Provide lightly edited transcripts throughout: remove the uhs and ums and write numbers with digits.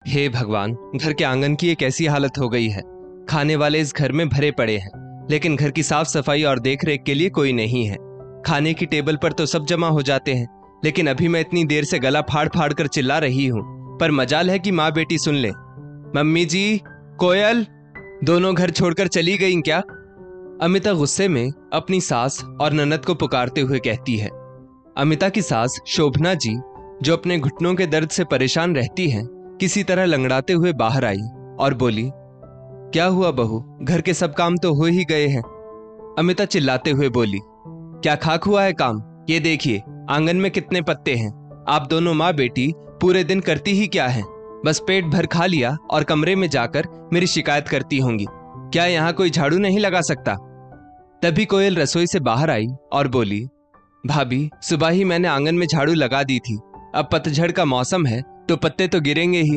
हे भगवान, घर के आंगन की एक ऐसी हालत हो गई है। खाने वाले इस घर में भरे पड़े हैं, लेकिन घर की साफ सफाई और देखरेख के लिए कोई नहीं है। खाने की टेबल पर तो सब जमा हो जाते हैं, लेकिन अभी मैं इतनी देर से गला फाड़ फाड़ कर चिल्ला रही हूँ, पर मजाल है कि माँ बेटी सुन ले। मम्मी जी, कोयल, दोनों घर छोड़कर चली गई क्या? अमिता गुस्से में अपनी सास और ननद को पुकारते हुए कहती है। अमिता की सास शोभना जी, जो अपने घुटनों के दर्द से परेशान रहती हैं, किसी तरह लंगड़ाते हुए बाहर आई और बोली, क्या हुआ बहू, घर के सब काम तो हो ही गए हैं। अमिता चिल्लाते हुए बोली, क्या खाक हुआ है काम? ये देखिए आंगन में कितने पत्ते हैं। आप दोनों माँ बेटी पूरे दिन करती ही क्या है? बस पेट भर खा लिया और कमरे में जाकर मेरी शिकायत करती होंगी। क्या यहाँ कोई झाड़ू नहीं लगा सकता? तभी कोयल रसोई से बाहर आई और बोली, भाभी, सुबह ही मैंने आंगन में झाड़ू लगा दी थी। अब पतझड़ का मौसम है तो पत्ते तो गिरेंगे ही।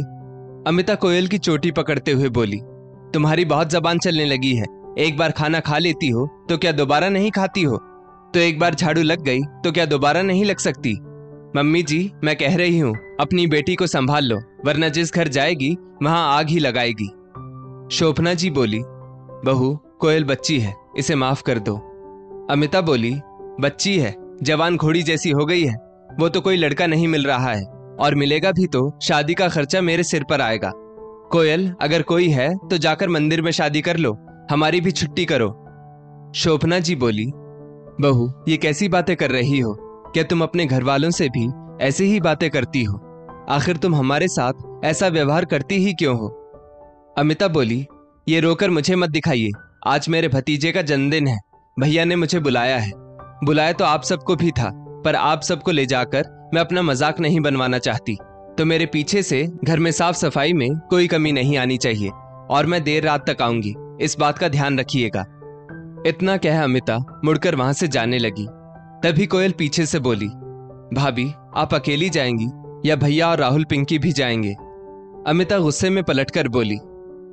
अमिता कोयल की चोटी पकड़ते हुए बोली, तुम्हारी बहुत जबान चलने लगी है। एक बार खाना खा लेती हो तो क्या दोबारा नहीं खाती हो? तो एक बार झाड़ू लग गई तो क्या दोबारा नहीं लग सकती? मम्मी जी, मैं कह रही हूँ, अपनी बेटी को संभाल लो, वरना जिस घर जाएगी वहां आग ही लगाएगी। शोभना जी बोली, बहू, कोयल बच्ची है, इसे माफ कर दो। अमिता बोली, बच्ची है, जवान घोड़ी जैसी हो गई है। वो तो कोई लड़का नहीं मिल रहा है, और मिलेगा भी तो शादी का खर्चा मेरे सिर पर आएगा। कोयल, अगर कोई है तो जाकर मंदिर में शादी कर लो, हमारी भी छुट्टी करो। शोभना जी बोली, बहू, ये कैसी बातें कर रही हो? क्या तुम अपने घर वालों से भी ऐसी ही बातें करती हो? आखिर तुम हमारे साथ ऐसा व्यवहार करती ही क्यों हो? अमिता बोली, ये रोकर मुझे मत दिखाइए, आज मेरे भतीजे का जन्मदिन है। भैया ने मुझे बुलाया है। बुलाया तो आप सबको भी था, पर आप सबको ले जाकर मैं अपना मजाक नहीं बनवाना चाहती। तो मेरे पीछे से घर में साफ सफाई में कोई कमी नहीं आनी चाहिए, और मैं देर रात तक आऊंगी, इस बात का ध्यान रखिएगा। इतना कह अमिता मुड़कर वहां से जाने लगी। तभी कोयल पीछे से बोली, भाभी, आप अकेली जाएंगी या भैया और राहुल पिंकी भी जाएंगे? अमिता गुस्से में पलटकर बोली,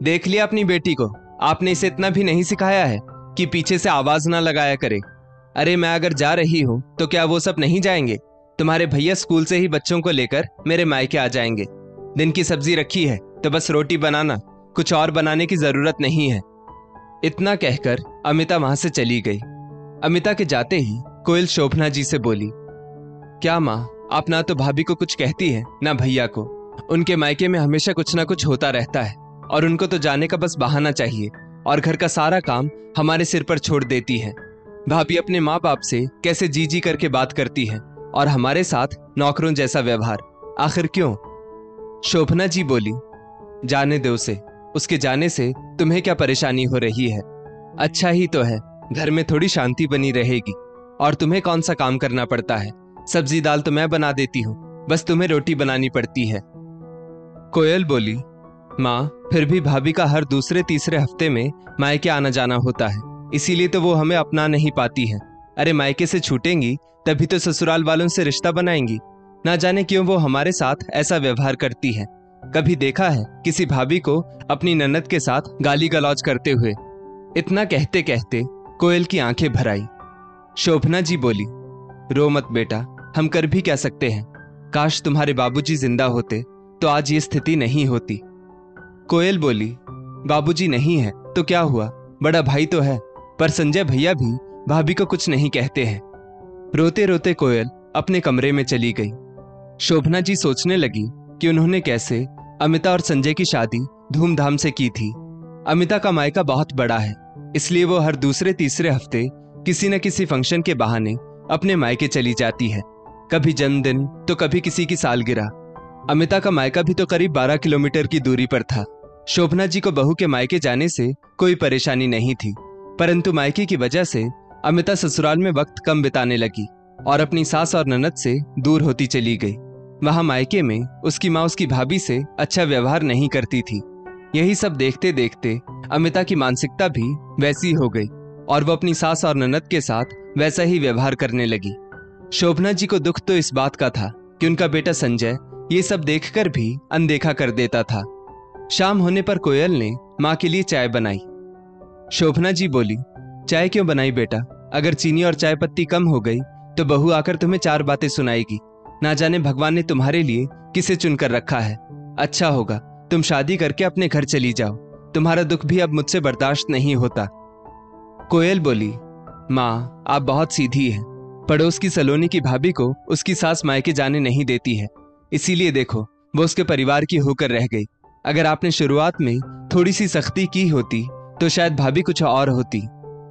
देख लिया अपनी बेटी को, आपने इसे इतना भी नहीं सिखाया है कि पीछे से आवाज ना लगाया करे। अरे मैं अगर जा रही हूं तो क्या वो सब नहीं जाएंगे? तुम्हारे भैया स्कूल से ही बच्चों को लेकर मेरे मायके आ जाएंगे। दिन की सब्जी रखी है तो बस रोटी बनाना, कुछ और बनाने की जरूरत नहीं है। इतना कहकर अमिता वहां से चली गई। अमिता के जाते ही कोयल शोभना जी से बोली, क्या माँ, आप ना तो भाभी को कुछ कहती है ना भैया को। उनके मायके में हमेशा कुछ ना कुछ होता रहता है, और उनको तो जाने का बस बहाना चाहिए, और घर का सारा काम हमारे सिर पर छोड़ देती है। भाभी अपने माँ बाप से कैसे जी जी करके बात करती है, और हमारे साथ नौकरों जैसा व्यवहार, आखिर क्यों? शोभना जी बोली, जाने दो उसे, उसके जाने से तुम्हें क्या परेशानी हो रही है? अच्छा ही तो है, घर में थोड़ी शांति बनी रहेगी। और तुम्हें कौन सा काम करना पड़ता है? सब्जी दाल तो मैं बना देती हूँ, बस तुम्हें रोटी बनानी पड़ती है। कोयल बोली, माँ, फिर भी भाभी का हर दूसरे तीसरे हफ्ते में मायके आना जाना होता है, इसीलिए तो वो हमें अपना नहीं पाती है। अरे मायके से छूटेंगी तभी तो ससुराल वालों से रिश्ता बनाएंगी। ना जाने क्यों वो हमारे साथ ऐसा व्यवहार करती है। कभी देखा है किसी भाभी को अपनी ननद के साथ गाली गलौज करते हुए? इतना कहते कहते कोयल की आंखें भर आई। शोभना जी बोली, रो मत बेटा, हम कर भी क्या सकते हैं। काश तुम्हारे बाबूजी जिंदा होते तो आज ये स्थिति नहीं होती। कोयल बोली, बाबूजी नहीं है तो क्या हुआ, बड़ा भाई तो है, पर संजय भैया भी भाभी को कुछ नहीं कहते हैं। रोते रोते कोयल अपने कमरे में चली गई। शोभना जी सोचने लगी कि उन्होंने कैसे अमिता और संजय की शादी धूमधाम से की थी। अमिता का मायका बहुत बड़ा है, इसलिए वो हर दूसरे तीसरे हफ्ते किसी न किसी फंक्शन के बहाने अपने मायके चली जाती है। कभी जन्मदिन तो कभी किसी की सालगिरह। अमिता का मायका भी तो करीब 12 किलोमीटर की दूरी पर था। शोभना जी को बहू के मायके जाने से कोई परेशानी नहीं थी, परंतु मायके की वजह से अमिता ससुराल में वक्त कम बिताने लगी और अपनी सास और ननद से दूर होती चली गई। वहां मायके में उसकी माँ उसकी भाभी से अच्छा व्यवहार नहीं करती थी। यही सब देखते देखते अमिता की मानसिकता भी वैसी हो गई, और वो अपनी सास और ननद के साथ वैसा ही व्यवहार करने लगी। शोभना जी को दुख तो इस बात का था कि उनका बेटा संजय ये सब देखकर भी अनदेखा कर देता था। शाम होने पर कोयल ने माँ के लिए चाय बनाई। शोभना जी बोली, चाय क्यों बनाई बेटा? अगर चीनी और चाय पत्ती कम हो गई तो बहू आकर तुम्हें 4 बातें सुनाएगी। ना जाने भगवान ने तुम्हारे लिए किसे चुनकर रखा है। अच्छा होगा तुम शादी करके अपने घर चली जाओ, तुम्हारा दुख भी अब मुझसे बर्दाश्त नहीं होता। कोयल बोली, माँ आप बहुत सीधी हैं। पड़ोस की सलोनी की भाभी को उसकी सास मायके जाने नहीं देती है, इसीलिए देखो वो उसके परिवार की होकर रह गई। अगर आपने शुरुआत में थोड़ी सी सख्ती की होती तो शायद भाभी कुछ और होती।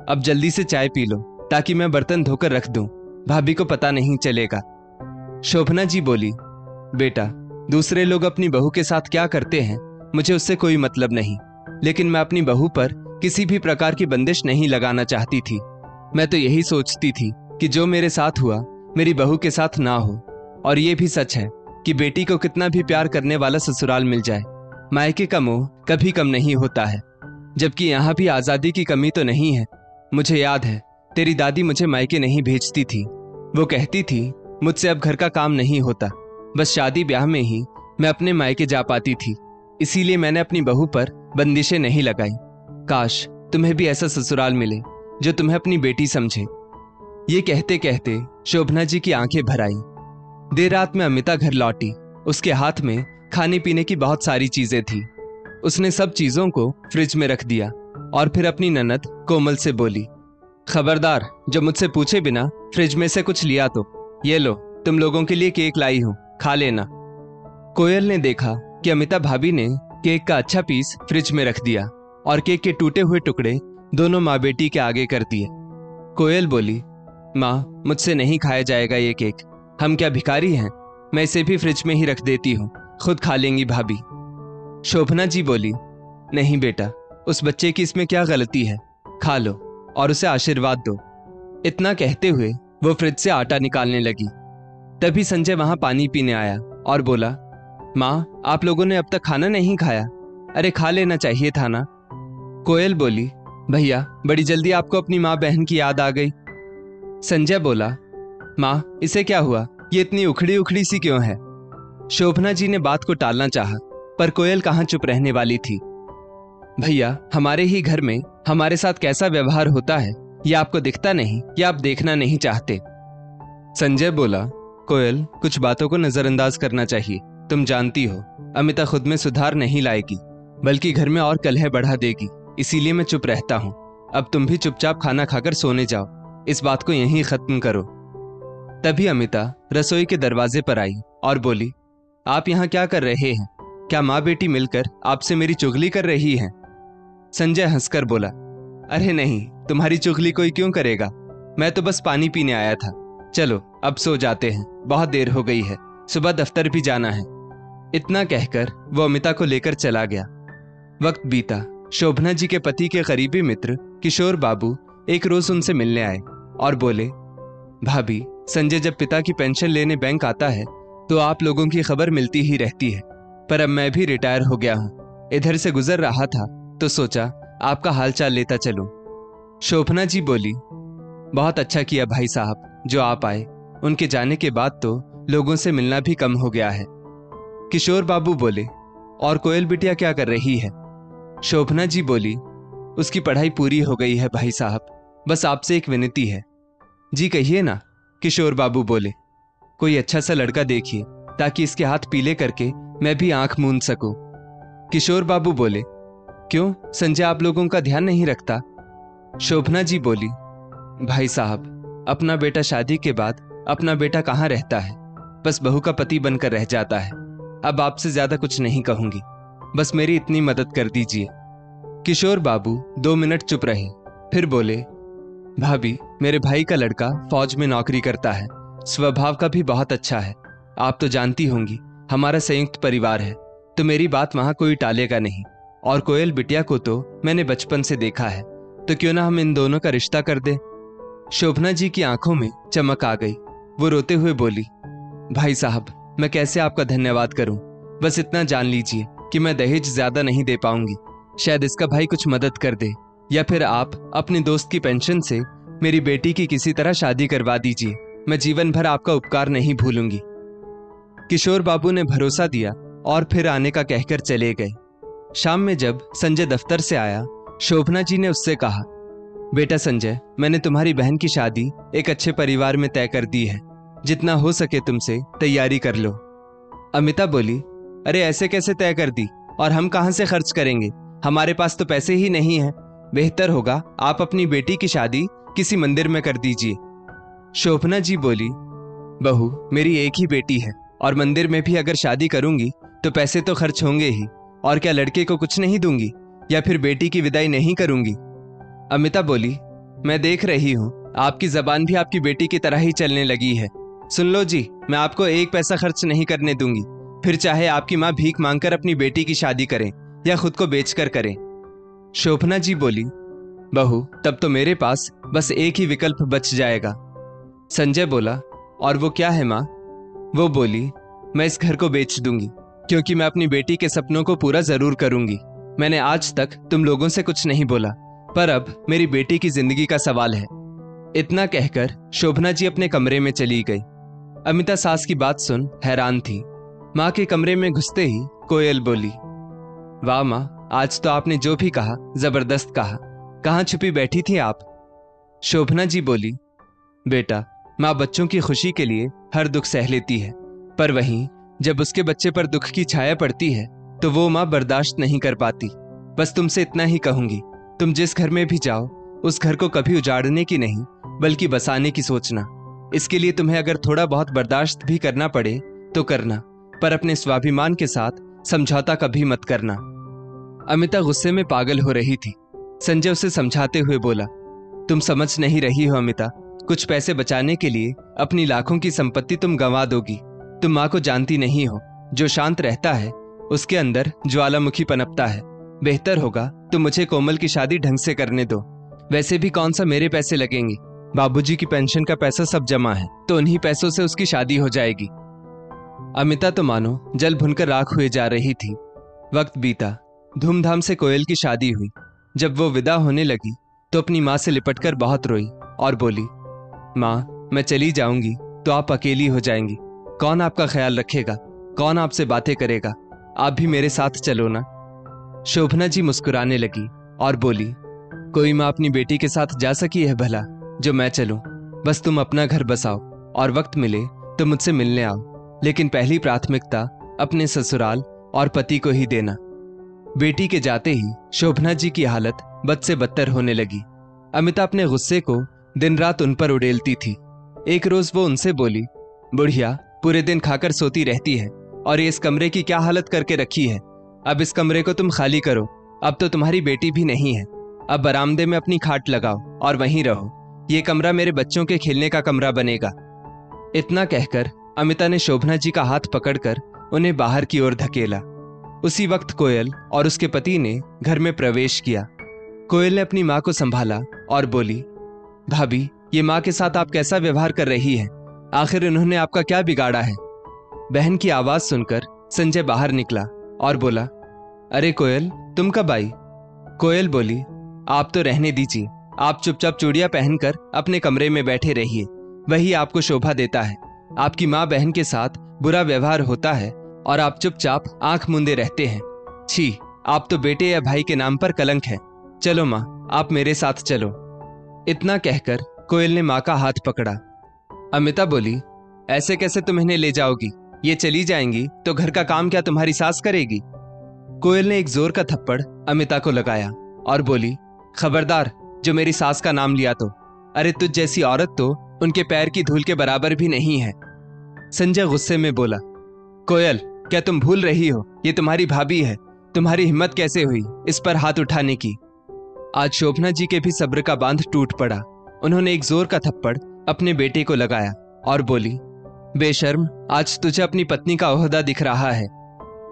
अब जल्दी से चाय पी लो ताकि मैं बर्तन धोकर रख दूं, भाभी को पता नहीं चलेगा। शोभना जी बोली, बेटा दूसरे लोग अपनी बहू के साथ क्या करते हैं मुझे उससे कोई मतलब नहीं, लेकिन मैं अपनी बहू पर किसी भी प्रकार की बंदिश नहीं लगाना चाहती थी। मैं तो यही सोचती थी कि जो मेरे साथ हुआ मेरी बहू के साथ ना हो। और ये भी सच है कि बेटी को कितना भी प्यार करने वाला ससुराल मिल जाए, मायके का मोह कभी कम नहीं होता है। जबकि यहाँ भी आजादी की कमी तो नहीं है। मुझे याद है तेरी दादी मुझे मायके नहीं भेजती थी। वो कहती थी मुझसे अब घर का काम नहीं होता, बस शादी ब्याह में ही मैं अपने मायके जा पाती थी। इसीलिए मैंने अपनी बहू पर बंदिशें नहीं लगाई। काश तुम्हें भी ऐसा ससुराल मिले जो तुम्हें अपनी बेटी समझे। ये कहते कहते शोभना जी की आंखें भर आई। देर रात में अमिता घर लौटी। उसके हाथ में खाने पीने की बहुत सारी चीजें थी। उसने सब चीजों को फ्रिज में रख दिया और फिर अपनी ननद कोमल से बोली, खबरदार जो मुझसे पूछे बिना फ्रिज में से कुछ लिया तो ये लो, तुम लोगों के लिए केक लाई हूं, खा लेना। कोयल ने देखा कि अमिता भाभी ने केक का अच्छा पीस फ्रिज में रख दिया और केक के टूटे हुए टुकड़े दोनों माँ बेटी के आगे कर दिए। कोयल बोली, माँ मुझसे नहीं खाया जाएगा ये केक, हम क्या भिखारी हैं? मैं इसे भी फ्रिज में ही रख देती हूँ, खुद खा लेंगी भाभी। शोभना जी बोली, नहीं बेटा, उस बच्चे की इसमें क्या गलती है, खा लो और उसे आशीर्वाद दो। इतना कहते हुए वो फ्रिज से आटा निकालने लगी। तभी संजय वहां पानी पीने आया और बोला, माँ आप लोगों ने अब तक खाना नहीं खाया, अरे खा लेना चाहिए था ना। कोयल बोली, भैया बड़ी जल्दी आपको अपनी माँ बहन की याद आ गई। संजय बोला, माँ इसे क्या हुआ, ये इतनी उखड़ी उखड़ी सी क्यों है? शोभना जी ने बात को टालना चाहा, पर कोयल कहाँ चुप रहने वाली थी। भैया हमारे ही घर में हमारे साथ कैसा व्यवहार होता है ये आपको दिखता नहीं या आप देखना नहीं चाहते? संजय बोला, कोयल कुछ बातों को नजरअंदाज करना चाहिए। तुम जानती हो अमिता खुद में सुधार नहीं लाएगी बल्कि घर में और कलह बढ़ा देगी, इसीलिए मैं चुप रहता हूँ। अब तुम भी चुपचाप खाना खाकर सोने जाओ, इस बात को यहीं खत्म करो। तभी अमिता रसोई के दरवाजे पर आई और बोली, आप यहाँ क्या कर रहे हैं? क्या माँ बेटी मिलकर आपसे मेरी चुगली कर रही हैं? संजय हंसकर बोला, अरे नहीं, तुम्हारी चुगली कोई क्यों करेगा, मैं तो बस पानी पीने आया था। चलो अब सो जाते हैं, बहुत देर हो गई है, सुबह दफ्तर भी जाना है। इतना कहकर वो अमिता को लेकर चला गया। वक्त बीता। शोभना जी के पति के करीबी मित्र किशोर बाबू एक रोज उनसे मिलने आए और बोले, भाभी संजय जब पिता की पेंशन लेने बैंक आता है तो आप लोगों की खबर मिलती ही रहती है, पर अब मैं भी रिटायर हो गया हूँ, इधर से गुजर रहा था तो सोचा आपका हालचाल लेता चलूं। शोभना जी बोली, बहुत अच्छा किया भाई साहब जो आप आए, उनके जाने के बाद तो लोगों से मिलना भी कम हो गया है। किशोर बाबू बोले, और कोयल बिटिया क्या कर रही है? शोभना जी बोली, उसकी पढ़ाई पूरी हो गई है भाई साहब, बस आपसे एक विनती है। जी कहिए ना, किशोर बाबू बोले, कोई अच्छा सा लड़का देखिए ताकि इसके हाथ पीले करके मैं भी आंख मूंद सकूं। किशोर बाबू बोले, क्यों संजय आप लोगों का ध्यान नहीं रखता? शोभना जी बोली, भाई साहब अपना बेटा शादी के बाद अपना बेटा कहाँ रहता है, बस बहू का पति बनकर रह जाता है। अब आपसे ज्यादा कुछ नहीं कहूंगी, बस मेरी इतनी मदद कर दीजिए। किशोर बाबू 2 मिनट चुप रहे, फिर बोले, भाभी मेरे भाई का लड़का फौज में नौकरी करता है, स्वभाव का भी बहुत अच्छा है। आप तो जानती होंगी हमारा संयुक्त परिवार है, तो मेरी बात वहां कोई टालेगा नहीं। और कोयल बिटिया को तो मैंने बचपन से देखा है, तो क्यों ना हम इन दोनों का रिश्ता कर दे। शोभना जी की आंखों में चमक आ गई। वो रोते हुए बोली, भाई साहब मैं कैसे आपका धन्यवाद करूं, बस इतना जान लीजिए कि मैं दहेज ज्यादा नहीं दे पाऊंगी, शायद इसका भाई कुछ मदद कर दे, या फिर आप अपने दोस्त की पेंशन से मेरी बेटी की किसी तरह शादी करवा दीजिए, मैं जीवन भर आपका उपकार नहीं भूलूंगी। किशोर बाबू ने भरोसा दिया और फिर आने का कहकर चले गए। शाम में जब संजय दफ्तर से आया, शोभना जी ने उससे कहा, बेटा संजय मैंने तुम्हारी बहन की शादी एक अच्छे परिवार में तय कर दी है, जितना हो सके तुमसे तैयारी कर लो। अमिता बोली, अरे ऐसे कैसे तय कर दी, और हम कहाँ से खर्च करेंगे? हमारे पास तो पैसे ही नहीं है। बेहतर होगा आप अपनी बेटी की शादी किसी मंदिर में कर दीजिए। शोभना जी बोली, बहू, मेरी एक ही बेटी है और मंदिर में भी अगर शादी करूंगी तो पैसे तो खर्च होंगे ही। और क्या लड़के को कुछ नहीं दूंगी या फिर बेटी की विदाई नहीं करूंगी? अमिता बोली, मैं देख रही हूं आपकी जबान भी आपकी बेटी की तरह ही चलने लगी है। सुन लो जी, मैं आपको एक पैसा खर्च नहीं करने दूंगी, फिर चाहे आपकी माँ भीख मांगकर अपनी बेटी की शादी करें या खुद को बेचकर करें। शोभना जी बोली, बहू, तब तो मेरे पास बस एक ही विकल्प बच जाएगा। संजय बोला, और वो क्या है माँ? वो बोली, मैं इस घर को बेच दूंगी क्योंकि मैं अपनी बेटी के सपनों को पूरा जरूर करूंगी। मैंने आज तक तुम लोगों से कुछ नहीं बोला, पर अब मेरी बेटी की जिंदगी का सवाल है। इतना कहकर शोभना जी अपने कमरे में चली गई। अमिता सास की बात सुन हैरान थी। माँ के कमरे में घुसते ही कोयल बोली, वाह माँ, आज तो आपने जो भी कहा जबरदस्त कहा। कहाँ छुपी बैठी थी आप? शोभना जी बोली, बेटा, माँ बच्चों की खुशी के लिए हर दुख सह लेती है, पर वहीं जब उसके बच्चे पर दुख की छाया पड़ती है तो वो माँ बर्दाश्त नहीं कर पाती। बस तुमसे इतना ही कहूंगी, तुम जिस घर में भी जाओ उस घर को कभी उजाड़ने की नहीं बल्कि बसाने की सोचना। इसके लिए तुम्हें अगर थोड़ा बहुत बर्दाश्त भी करना पड़े तो करना, पर अपने स्वाभिमान के साथ समझौता कभी मत करना। अमिता गुस्से में पागल हो रही थी। संजय उसे समझाते हुए बोला, तुम समझ नहीं रही हो अमिता, कुछ पैसे बचाने के लिए अपनी लाखों की संपत्ति तुम गंवा दोगी। तुम माँ को जानती नहीं हो, जो शांत रहता है उसके अंदर ज्वालामुखी पनपता है। बेहतर होगा तुम मुझे कोमल की शादी ढंग से करने दो। वैसे भी कौन सा मेरे पैसे लगेंगे, बाबूजी की पेंशन का पैसा सब जमा है, तो उन्हीं पैसों से उसकी शादी हो जाएगी। अमिता तो मानो जल भुनकर राख हुए जा रही थी। वक्त बीता, धूमधाम से कोयल की शादी हुई। जब वो विदा होने लगी तो अपनी माँ से लिपटकर बहुत रोई और बोली, माँ, मैं चली जाऊंगी तो आप अकेली हो जाएंगी। कौन आपका ख्याल रखेगा? कौन आपसे बातें करेगा? आप भी मेरे साथ चलो ना। शोभना जी मुस्कुराने लगी और बोली, कोई माँ अपनी बेटी के साथ जा सकी है भला जो मैं चलूं? बस तुम अपना घर बसाओ और वक्त मिले तो मुझसे मिलने आओ, लेकिन पहली प्राथमिकता अपने ससुराल और पति को ही देना। बेटी के जाते ही शोभना जी की हालत बद से बदतर होने लगी। अमिता अपने गुस्से को दिन रात उन पर उड़ेलती थी। एक रोज वो उनसे बोली, बुढ़िया, पूरे दिन खाकर सोती रहती है और ये इस कमरे की क्या हालत करके रखी है। अब इस कमरे को तुम खाली करो, अब तो तुम्हारी बेटी भी नहीं है। अब बरामदे में अपनी खाट लगाओ और वहीं रहो। ये कमरा मेरे बच्चों के खेलने का कमरा बनेगा। इतना कहकर अमिता ने शोभना जी का हाथ पकड़कर उन्हें बाहर की ओर धकेला। उसी वक्त कोयल और उसके पति ने घर में प्रवेश किया। कोयल ने अपनी माँ को संभाला और बोली, भाभी, ये माँ के साथ आप कैसा व्यवहार कर रही हैं? आखिर उन्होंने आपका क्या बिगाड़ा है? बहन की आवाज सुनकर संजय बाहर निकला और बोला, अरे कोयल, तुम कब आई? कोयल बोली, आप तो रहने दीजिए, आप चुपचाप चूड़ियां पहनकर अपने कमरे में बैठे रहिए, वही आपको शोभा देता है। आपकी माँ बहन के साथ बुरा व्यवहार होता है और आप चुपचाप आंख मूंदे रहते हैं। छी, आप तो बेटे या भाई के नाम पर कलंक है। चलो माँ, आप मेरे साथ चलो। इतना कहकर कोयल ने माँ का हाथ पकड़ा। अमिता बोली, ऐसे कैसे तुम इन्हें ले जाओगी? ये चली जाएंगी तो घर का काम क्या तुम्हारी सास करेगी? कोयल ने एक जोर का थप्पड़ अमिता को लगाया और बोली, खबरदार, जो मेरी सास का नाम लिया तो। अरे तुझ जैसी औरत तो उनके पैर की धूल के बराबर भी नहीं है। संजय गुस्से में बोला, कोयल, क्या तुम भूल रही हो ये तुम्हारी भाभी है? तुम्हारी हिम्मत कैसे हुई इस पर हाथ उठाने की? आज शोभना जी के भी सब्र का बांध टूट पड़ा। उन्होंने एक जोर का थप्पड़ अपने बेटे को लगाया और बोली, बेशर्म, आज तुझे अपनी पत्नी का ओहदा दिख रहा है।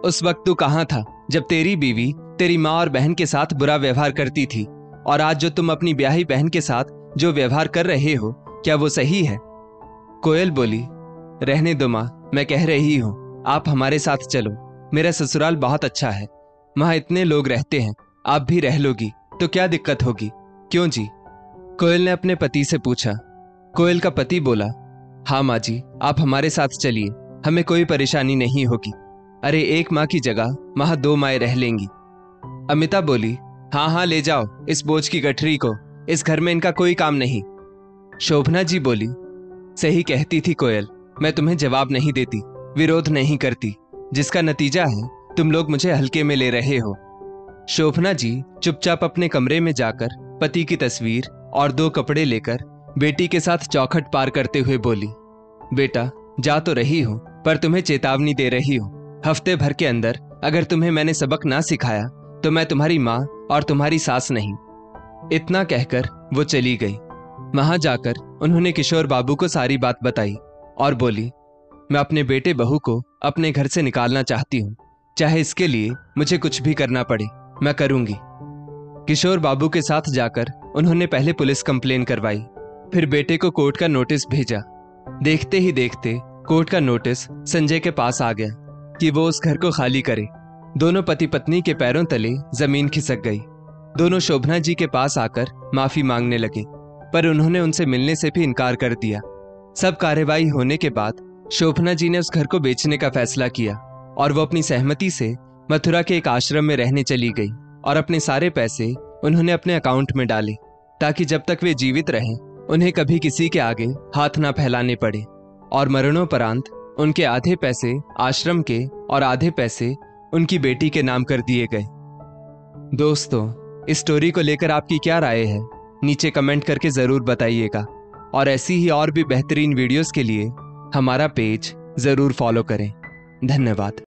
उस वक्त तू कहाँ था जब तेरी बीवी तेरी माँ और बहन के साथ बुरा व्यवहार करती थी? और आज जो तुम अपनी ब्याही बहन के साथ जो व्यवहार कर रहे हो, क्या वो सही है? कोयल बोली, रहने दो माँ, मैं कह रही हूँ आप हमारे साथ चलो। मेरा ससुराल बहुत अच्छा है, वहां इतने लोग रहते हैं, आप भी रह लोगी तो क्या दिक्कत होगी? क्यों जी? कोयल ने अपने पति से पूछा। कोयल का पति बोला, हाँ माँ जी, आप हमारे साथ चलिए, हमें कोई परेशानी नहीं होगी। अरे एक माँ की जगह वहां 2 माएं रह लेंगी। अमिता बोली, हाँ हाँ, ले जाओ इस बोझ की गठरी को, इस घर में इनका कोई काम नहीं। शोभना जी बोली, सही कहती थी कोयल, मैं तुम्हें जवाब नहीं देती, विरोध नहीं करती, जिसका नतीजा है तुम लोग मुझे हल्के में ले रहे हो। शोभना जी चुपचाप अपने कमरे में जाकर पति की तस्वीर और 2 कपड़े लेकर बेटी के साथ चौखट पार करते हुए बोली, बेटा जा तो रही हूं, पर तुम्हें चेतावनी दे रही हूं। हफ्ते भर के अंदर अगर तुम्हें मैंने सबक ना सिखाया तो मैं तुम्हारी माँ और तुम्हारी सास नहीं। इतना कहकर वो चली गई। वहां जाकर उन्होंने किशोर बाबू को सारी बात बताई और बोली, मैं अपने बेटे बहू को अपने घर से निकालना चाहती हूँ, चाहे इसके लिए मुझे कुछ भी करना पड़े, मैं करूंगी। किशोर बाबू के साथ जाकर उन्होंने पहले पुलिस कंप्लेन करवाई, फिर बेटे को कोर्ट का नोटिस भेजा। देखते ही देखते कोर्ट का नोटिस संजय के पास आ गया कि वो उस घर को खाली करे। दोनों पति पत्नी के पैरों तले जमीन खिसक गई। दोनों शोभना जी के पास आकर माफी मांगने लगे, पर उन्होंने उनसे मिलने से भी इनकार कर दिया। सब कार्यवाही होने के बाद शोभना जी ने उस घर को बेचने का फैसला किया और वो अपनी सहमति से मथुरा के एक आश्रम में रहने चली गई और अपने सारे पैसे उन्होंने अपने अकाउंट में डाले, ताकि जब तक वे जीवित रहें उन्हें कभी किसी के आगे हाथ ना फैलाने पड़े। और मरणोपरांत उनके आधे पैसे आश्रम के और आधे पैसे उनकी बेटी के नाम कर दिए गए। दोस्तों, इस स्टोरी को लेकर आपकी क्या राय है, नीचे कमेंट करके जरूर बताइएगा। और ऐसी ही और भी बेहतरीन वीडियोस के लिए हमारा पेज जरूर फॉलो करें। धन्यवाद।